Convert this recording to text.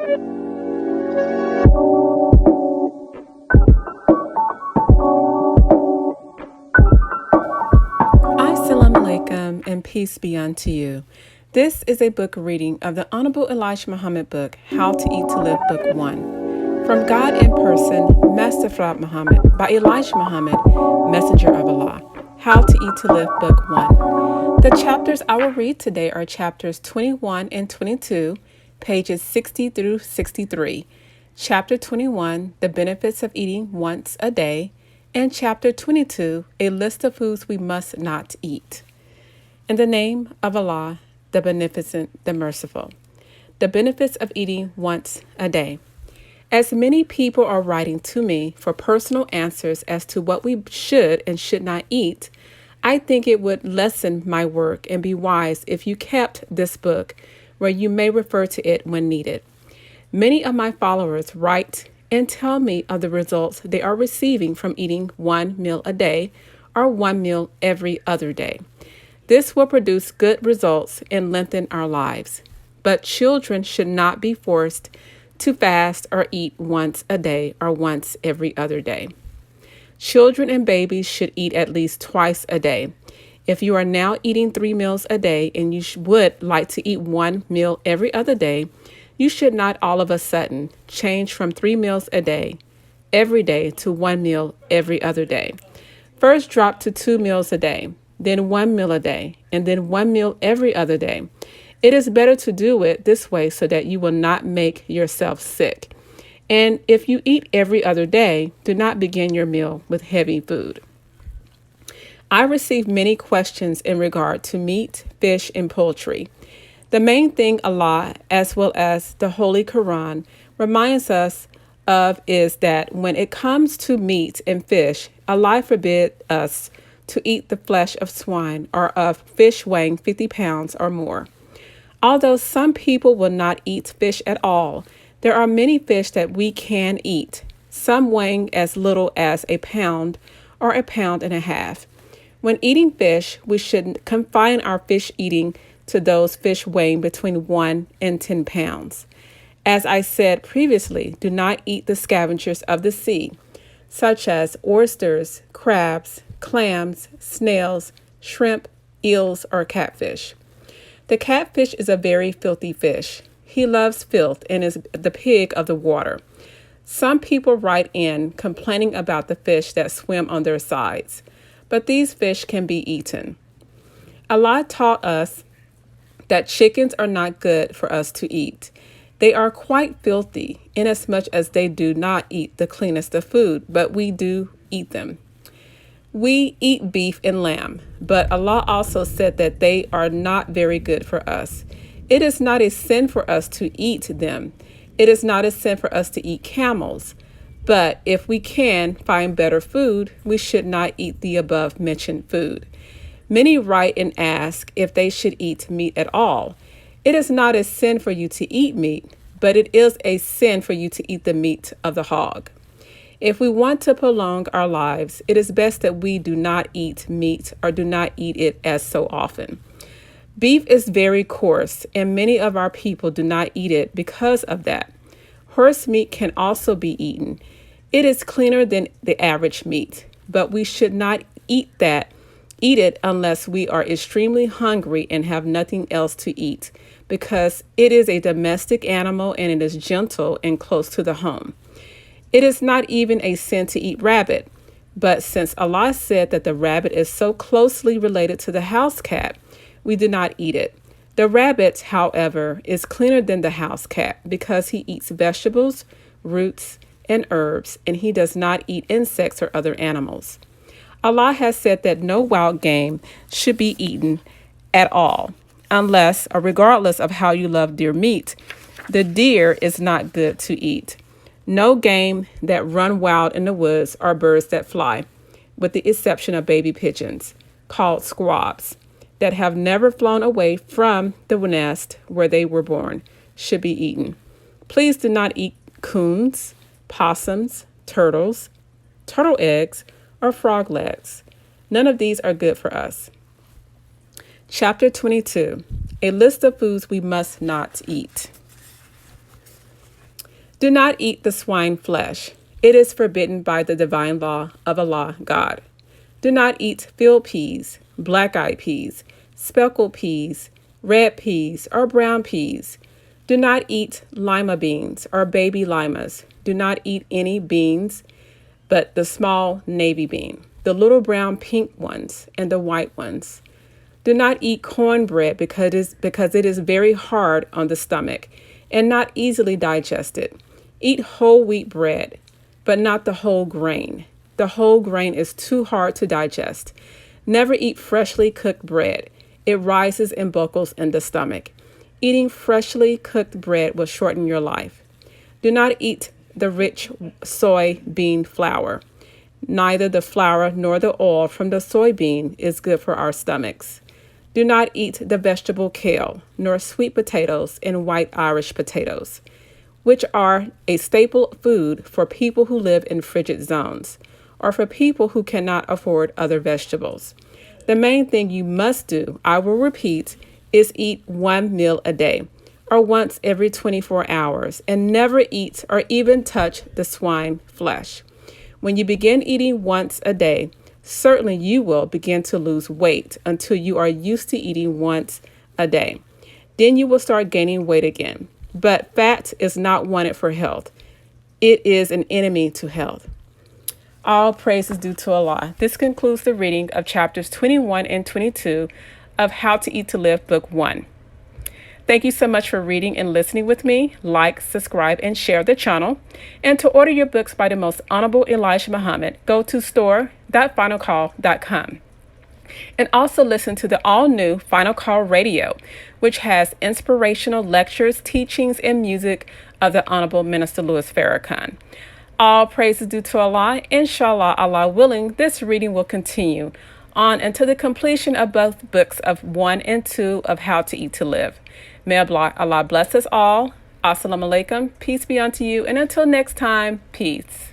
Assalamu alaikum and peace be unto you. This is a book reading of the Honorable Elijah Muhammad book, How to Eat to Live, Book 1. From God in Person, Master Fard Muhammad, by Elijah Muhammad, Messenger of Allah. How to Eat to Live, Book 1. The chapters I will read today are chapters 21 and 22, pages 60 through 63. Chapter 21, The Benefits of Eating Once a Day, and Chapter 22, A List of Foods We Must Not Eat. In the name of Allah, the Beneficent, the Merciful. The benefits of eating once a day. As many people are writing to me for personal answers as to what we should and should not eat, I think it would lessen my work and be wise if you kept this book where you may refer to it when needed. Many of my followers write and tell me of the results they are receiving from eating one meal a day or one meal every other day. This will produce good results and lengthen our lives. But children should not be forced to fast or eat once a day or once every other day. Children and babies should eat at least twice a day. If you are now eating 3 meals a day and you would like to eat one meal every other day, you should not all of a sudden change from 3 meals a day every day to 1 meal every other day. First drop to 2 meals a day, then 1 meal a day, and then 1 meal every other day. It is better to do it this way so that you will not make yourself sick. And if you eat every other day, do not begin your meal with heavy food. I receive many questions in regard to meat, fish, and poultry. The main thing Allah, as well as the Holy Quran, reminds us of is that when it comes to meat and fish, Allah forbid us to eat the flesh of swine or of fish weighing 50 pounds or more. Although some people will not eat fish at all, there are many fish that we can eat, some weighing as little as a pound or a pound and a half. When eating fish, we should confine our fish eating to those fish weighing between 1 and 10 pounds. As I said previously, do not eat the scavengers of the sea, such as oysters, crabs, clams, snails, shrimp, eels, or catfish. The catfish is a very filthy fish. He loves filth and is the pig of the water. Some people write in complaining about the fish that swim on their sides, but these fish can be eaten. Allah taught us that chickens are not good for us to eat. They are quite filthy, inasmuch as they do not eat the cleanest of food, but we do eat them. We eat beef and lamb, but Allah also said that they are not very good for us. It is not a sin for us to eat them. It is not a sin for us to eat camels. But if we can find better food, we should not eat the above mentioned food. Many write and ask if they should eat meat at all. It is not a sin for you to eat meat, but it is a sin for you to eat the meat of the hog. If we want to prolong our lives, it is best that we do not eat meat or do not eat it as so often. Beef is very coarse, and many of our people do not eat it because of that. Horse meat can also be eaten. It is cleaner than the average meat, but we should not eat it unless we are extremely hungry and have nothing else to eat, because it is a domestic animal and it is gentle and close to the home. It is not even a sin to eat rabbit, but since Allah said that the rabbit is so closely related to the house cat, we do not eat it. The rabbit, however, is cleaner than the house cat because he eats vegetables, roots, and herbs, and he does not eat insects or other animals. Allah has said that no wild game should be eaten at all, unless or regardless of how you love deer meat. The deer is not good to eat. No game that run wild in the woods or birds that fly, with the exception of baby pigeons, called squabs, that have never flown away from the nest where they were born, should be eaten. Please do not eat coons, possums, turtles, turtle eggs, or frog legs. None of these are good for us. Chapter 22, A List of Foods We Must Not Eat. Do not eat the swine flesh. It is forbidden by the divine law of Allah, God. Do not eat field peas, black-eyed peas, speckled peas, red peas, or brown peas. Do not eat lima beans or baby limas. Do not eat any beans but the small navy bean, the little brown pink ones, and the white ones. Do not eat cornbread because it is very hard on the stomach and not easily digested. Eat whole wheat bread, but not the whole grain. The whole grain is too hard to digest. Never eat freshly cooked bread. It rises and buckles in the stomach. Eating freshly cooked bread will shorten your life. Do not eat the rich soybean flour. Neither the flour nor the oil from the soybean is good for our stomachs. Do not eat the vegetable kale, nor sweet potatoes and white Irish potatoes, which are a staple food for people who live in frigid zones, or for people who cannot afford other vegetables. The main thing you must do, I will repeat, is eat one meal a day, or once every 24 hours, and never eat or even touch the swine flesh. When you begin eating once a day, certainly you will begin to lose weight until you are used to eating once a day. Then you will start gaining weight again. But fat is not wanted for health. It is an enemy to health. All praise is due to Allah. This concludes the reading of chapters 21 and 22 of How to Eat to Live, Book 1. Thank you so much for reading and listening with me. Like, subscribe, and share the channel. And to order your books by the Most Honorable Elijah Muhammad, go to store.finalcall.com. And also listen to the all-new Final Call Radio, which has inspirational lectures, teachings, and music of the Honorable Minister Louis Farrakhan. All praise is due to Allah. Inshallah, Allah willing, this reading will continue on until the completion of both books of 1 and 2 of How to Eat to Live. May Allah bless us all. Assalamu alaikum. Peace be unto you. And until next time, peace.